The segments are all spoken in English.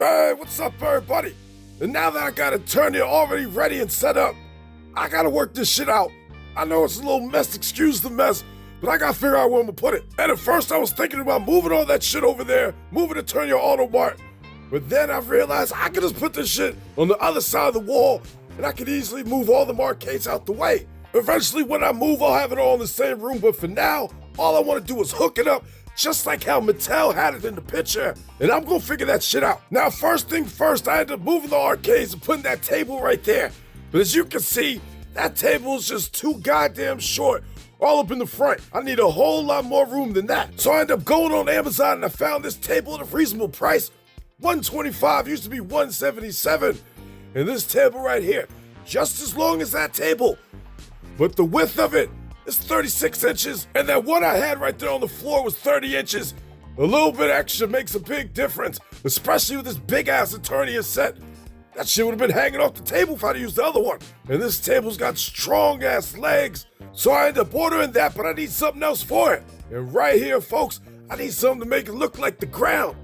Hey, what's up, everybody? And now that I got Eternia already ready and set up, I gotta work this shit out. I know it's a little mess, excuse the mess, but I gotta figure out where I'm gonna put it. And at first I was thinking about moving all that shit over there, moving Eternia Automart. But then I realized I could just put this shit on the other side of the wall, and I could easily move all the arcades out the way. Eventually, when I move, I'll have it all in the same room, but for now, all I wanna do is hook it up just like how Mattel had it in the picture, and I'm gonna figure that shit out. Now, first thing first, I ended up moving the arcades and putting that table right there. But as you can see, that table is just too goddamn short, all up in the front. I need a whole lot more room than that. So I ended up going on Amazon and I found this table at a reasonable price. $125 used to be $177. And this table right here, just as long as that table, but the width of it is 36 inches, and that one I had right there on the floor was 30 inches. A little bit extra makes a big difference, especially with this big-ass Eternia set. That shit would have been hanging off the table if I'd used the other one. And this table's got strong-ass legs, so I ended up ordering that, but I need something else for it. And right here, folks, I need something to make it look like the ground.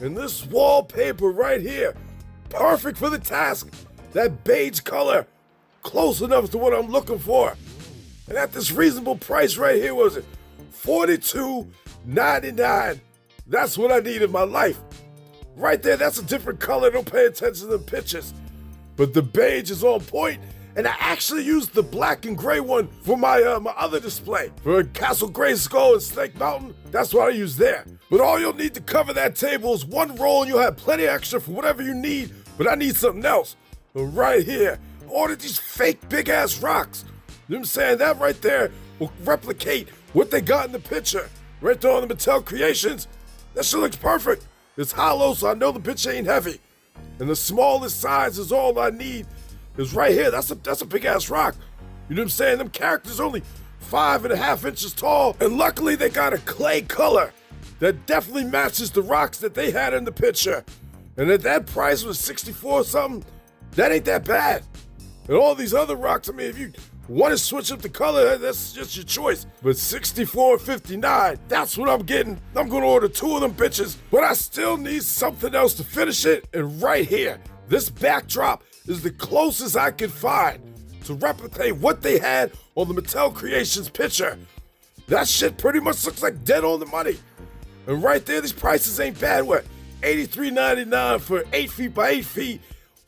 And this wallpaper right here, perfect for the task. That beige color, close enough to what I'm looking for. And at this reasonable price right here, was it $42.99? That's what I need in my life. Right there, that's a different color. Don't pay attention to the pictures. But the beige is on point, and I actually used the black and gray one for my other display. For Castle Grayskull and Snake Mountain, that's what I used there. But all you'll need to cover that table is one roll, and you'll have plenty extra for whatever you need. But I need something else. But right here, I ordered these fake big-ass rocks. You know what I'm saying? That right there will replicate what they got in the picture. Right there on the Mattel Creations. That shit looks perfect. It's hollow, so I know the picture ain't heavy. And the smallest size is all I need. Is right here. That's a big-ass rock. You know what I'm saying? Them characters only 5.5 inches tall. And luckily, they got a clay color that definitely matches the rocks that they had in the picture. And at that price was 64 something, that ain't that bad. And all these other rocks, I mean, if you want to switch up the color, that's just your choice. But $64.59, that's what I'm getting. I'm gonna order 2 of them bitches, but I still need something else to finish it. And right here, this backdrop is the closest I could find to replicate what they had on the Mattel Creations picture. That shit pretty much looks like dead on the money. And right there, these prices ain't bad. What? $83.99 for 8 feet by 8 feet,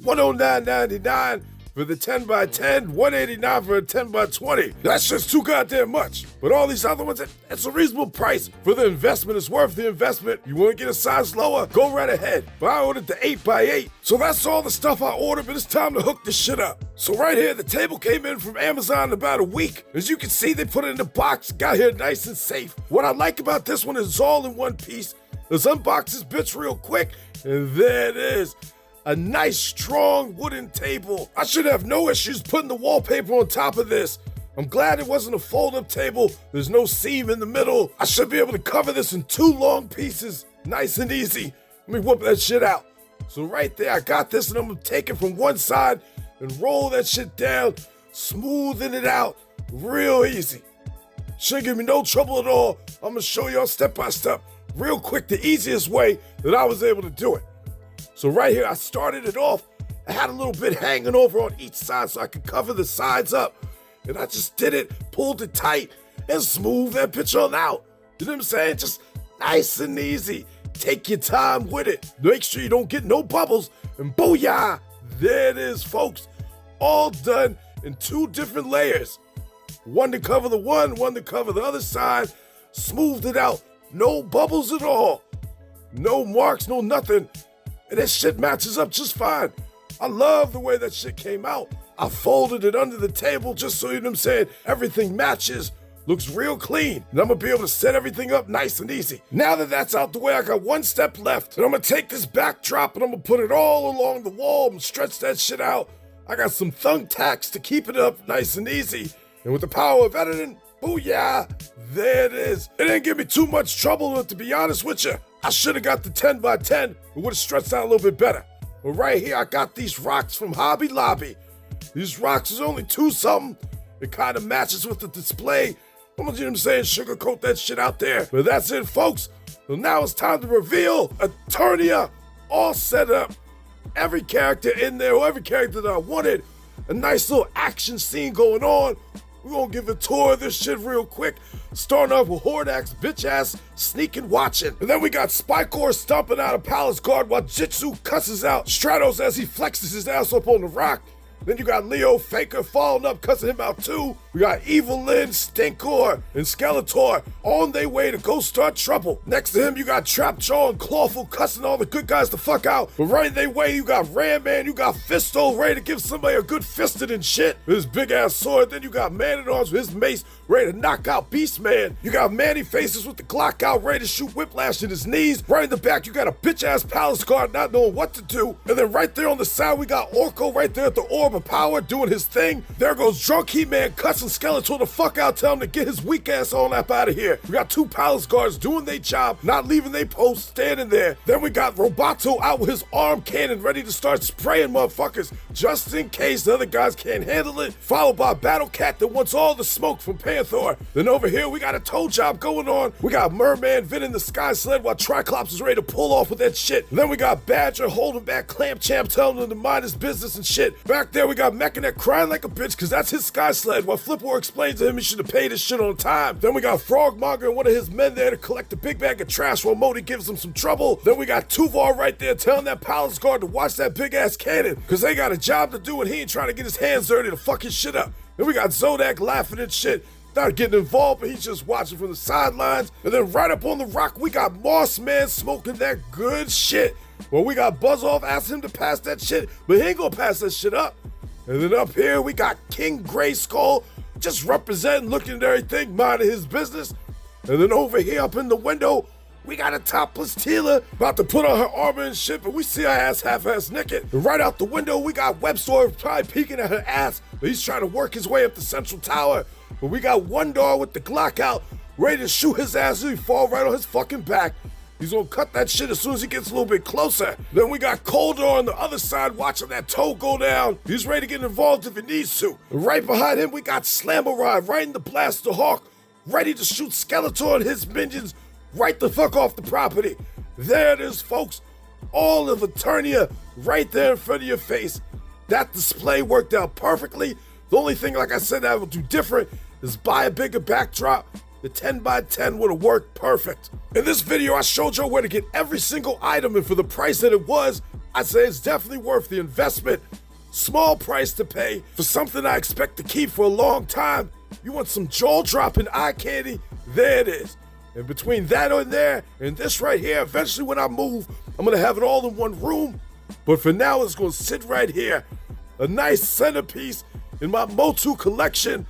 $109.99 for the 10 by 10, $189 for a 10 by 20. That's just too goddamn much. But all these other ones, it's a reasonable price for the investment. It's worth the investment. You want to get a size lower? Go right ahead. But I ordered the 8 by 8. So that's all the stuff I ordered, but it's time to hook this shit up. So right here, the table came in from Amazon in about a week. As you can see, they put it in the box, got here nice and safe. What I like about this one is it's all in one piece. Let's unbox this bitch real quick, and there it is. A nice, strong wooden table. I should have no issues putting the wallpaper on top of this. I'm glad it wasn't a fold-up table. There's no seam in the middle. I should be able to cover this in 2 long pieces. Nice and easy. Let me whip that shit out. So right there, I got this, and I'm gonna take it from one side and roll that shit down, smoothing it out real easy. Shouldn't give me no trouble at all. I'm gonna show y'all step by step, real quick, the easiest way that I was able to do it. So right here, I started it off. I had a little bit hanging over on each side so I could cover the sides up. And I just did it, pulled it tight, and smoothed that bitch on out. You know what I'm saying? Just nice and easy. Take your time with it. Make sure you don't get no bubbles. And booyah! There it is, folks. All done in 2 different layers. One to cover the one to cover the other side. Smoothed it out. No bubbles at all. No marks, no nothing. And that shit matches up just fine. I love the way that shit came out. I folded it under the table just so, you know what I'm saying, everything matches. Looks real clean. And I'm gonna be able to set everything up nice and easy. Now that that's out the way, I got 1 step left. And I'm gonna take this backdrop and I'm gonna put it all along the wall and stretch that shit out. I got some thumbtacks to keep it up nice and easy. And with the power of editing, booyah, there it is. It didn't give me too much trouble, but to be honest with you, I should have got the 10 by 10. It would have stretched out a little bit better. But right here, I got these rocks from Hobby Lobby. These rocks is only 2 something. It kind of matches with the display. I'm gonna, you know what I'm saying, sugarcoat that shit out there. But that's it, folks. So now it's time to reveal Eternia all set up. Every character in there, or every character that I wanted. A nice little action scene going on. We're gonna give a tour of this shit real quick. Starting off with Hordax, bitch ass, sneaking watching. And then we got Spikor stomping out of Palace Guard while Jitsu cusses out Stratos as he flexes his ass up on the rock. Then you got Leo Faker following up, cussing him out too. We got Evelyn, Stinkor, and Skeletor on their way to go start trouble. Next to him, you got Trapjaw and Clawful cussing all the good guys the fuck out. But right in their way, you got Ram Man, you got Fisto ready to give somebody a good fisted and shit with his big ass sword. Then you got Man-at-Arms with his mace ready to knock out Beast Man. You got Manny Faces with the Glock out ready to shoot Whiplash in his knees. Right in the back, you got a bitch ass Palace Guard not knowing what to do. And then right there on the side, we got Orko right there at the orb of power doing his thing. There goes Drunk He-Man cussing Skeletor the fuck out, tell him to get his weak ass on up out of here. We got two Palace Guards doing their job, not leaving their post, standing there. Then we got Roboto out with his arm cannon ready to start spraying motherfuckers just in case the other guys can't handle it. Followed by Battle Cat that wants all the smoke from Panther. Then over here we got a toe job going on. We got Merman vinning the Sky Sled while Triclops is ready to pull off with that shit. And then we got Badger holding back Clamp Champ, telling him to mind his business and shit. Back there we got Mechaneck crying like a bitch because that's his Sky Sled while Flipper explains to him he should have paid his shit on time. Then we got Frogmonger and one of his men there to collect a big bag of trash while Modi gives him some trouble. Then we got Tuvar right there telling that Palace Guard to watch that big ass cannon because they got a job to do and he ain't trying to get his hands dirty to fuck his shit up. Then we got Zodak laughing and shit, not getting involved, but he's just watching from the sidelines. And then right up on the rock, we got Moss Man smoking that good shit. Well, we got Buzz Off asking him to pass that shit, but he ain't gonna pass that shit up. And then up here, we got King Grayskull just representing, looking at everything, minding his business. And then over here up in the window, we got a topless Tila about to put on her armor and shit, but we see her ass half-ass naked. And right out the window, we got Webstor probably peeking at her ass, but he's trying to work his way up the central tower. But we got Wondar with the Glock out, ready to shoot his ass as he fall right on his fucking back. He's gonna cut that shit as soon as he gets a little bit closer. Then we got Coldor on the other side watching that toe go down. He's ready to get involved if he needs to. And right behind him, we got Slammerod right in the Blaster Hawk, ready to shoot Skeletor and his minions right the fuck off the property. There it is, folks. All of Eternia right there in front of your face. That display worked out perfectly. The only thing, like I said, I would do different is buy a bigger backdrop. The 10x10 would have worked perfect. In this video, I showed you where to get every single item, and for the price that it was, I'd say it's definitely worth the investment. Small price to pay for something I expect to keep for a long time. You want some jaw-dropping eye candy? There it is. And between that and there, and this right here, eventually when I move, I'm gonna have it all in one room. But for now, it's gonna sit right here. A nice centerpiece in my Motu collection.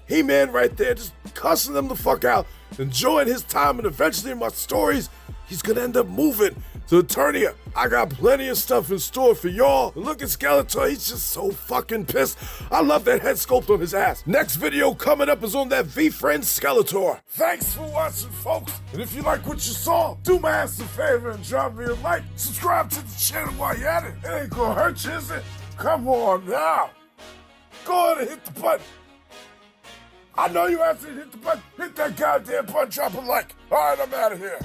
He-Man right there, just cussing them the fuck out, enjoying his time, and eventually in my stories, he's gonna end up moving to Eternia. I got plenty of stuff in store for y'all. And look at Skeletor, he's just so fucking pissed. I love that head sculpt on his ass. Next video coming up is on that V-Friend Skeletor. Thanks for watching, folks. And if you like what you saw, do my ass a favor and drop me a like. Subscribe to the channel while you're at it. It ain't gonna hurt you, is it? Come on now. Go ahead and hit the button. I know you have to hit the button. Hit that goddamn button, drop a like. All right, I'm out of here.